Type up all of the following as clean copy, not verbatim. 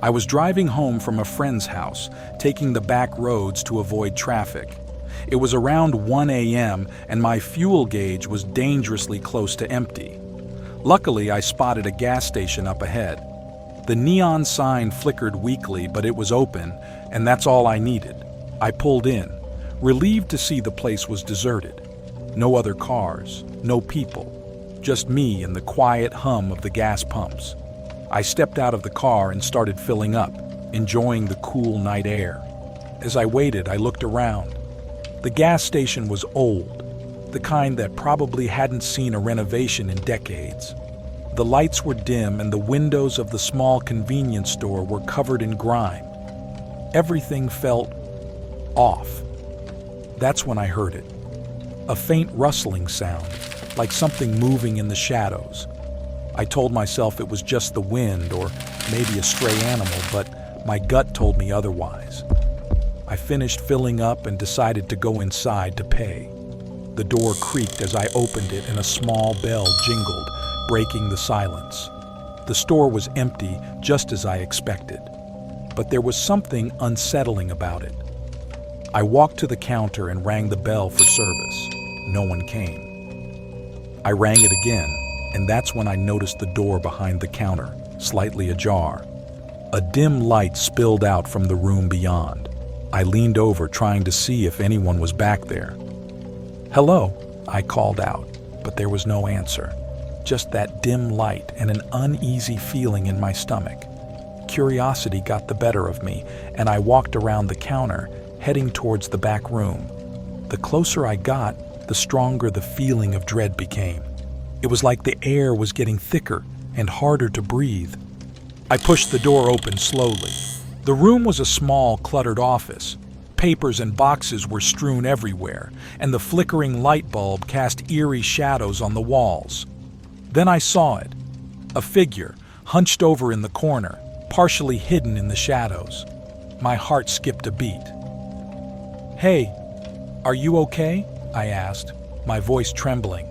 I was driving home from a friend's house, taking the back roads to avoid traffic. It was around 1 a.m. and my fuel gauge was dangerously close to empty. Luckily, I spotted a gas station up ahead. The neon sign flickered weakly, but it was open, and that's all I needed. I pulled in, relieved to see the place was deserted. No other cars, no people, just me and the quiet hum of the gas pumps. I stepped out of the car and started filling up, enjoying the cool night air. As I waited, I looked around. The gas station was old, the kind that probably hadn't seen a renovation in decades. The lights were dim and the windows of the small convenience store were covered in grime. Everything felt off. That's when I heard it. A faint rustling sound, like something moving in the shadows. I told myself it was just the wind or maybe a stray animal, but my gut told me otherwise. I finished filling up and decided to go inside to pay. The door creaked as I opened it and a small bell jingled, breaking the silence. The store was empty, just as I expected. But there was something unsettling about it. I walked to the counter and rang the bell for service. No one came. I rang it again, and that's when I noticed the door behind the counter, slightly ajar. A dim light spilled out from the room beyond. I leaned over, trying to see if anyone was back there. "Hello," I called out, but there was no answer. Just that dim light and an uneasy feeling in my stomach. Curiosity got the better of me, and I walked around the counter, heading towards the back room. The closer I got, the stronger the feeling of dread became. It was like the air was getting thicker and harder to breathe. I pushed the door open slowly. The room was a small, cluttered office. Papers and boxes were strewn everywhere, and the flickering light bulb cast eerie shadows on the walls. Then I saw it. A figure, hunched over in the corner, partially hidden in the shadows. My heart skipped a beat. "Hey, are you okay?" I asked, my voice trembling.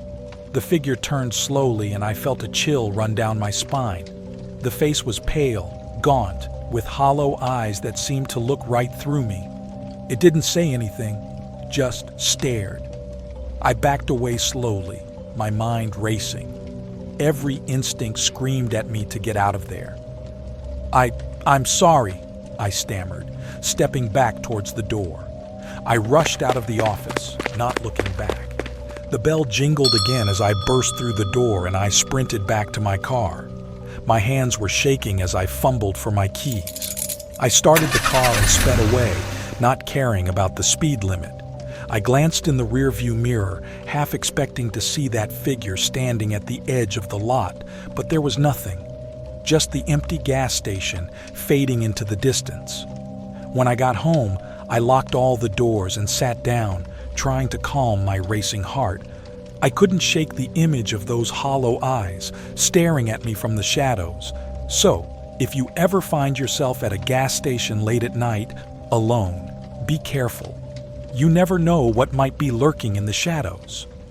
The figure turned slowly and I felt a chill run down my spine. The face was pale, gaunt, with hollow eyes that seemed to look right through me. It didn't say anything, just stared. I backed away slowly, my mind racing. Every instinct screamed at me to get out of there. I'm sorry," I stammered, stepping back towards the door. I rushed out of the office, not looking back. The bell jingled again as I burst through the door and I sprinted back to my car. My hands were shaking as I fumbled for my keys. I started the car and sped away, not caring about the speed limit. I glanced in the rearview mirror, half expecting to see that figure standing at the edge of the lot, but there was nothing. Just the empty gas station fading into the distance. When I got home, I locked all the doors and sat down, trying to calm my racing heart. I couldn't shake the image of those hollow eyes staring at me from the shadows. So, if you ever find yourself at a gas station late at night, alone, be careful. You never know what might be lurking in the shadows.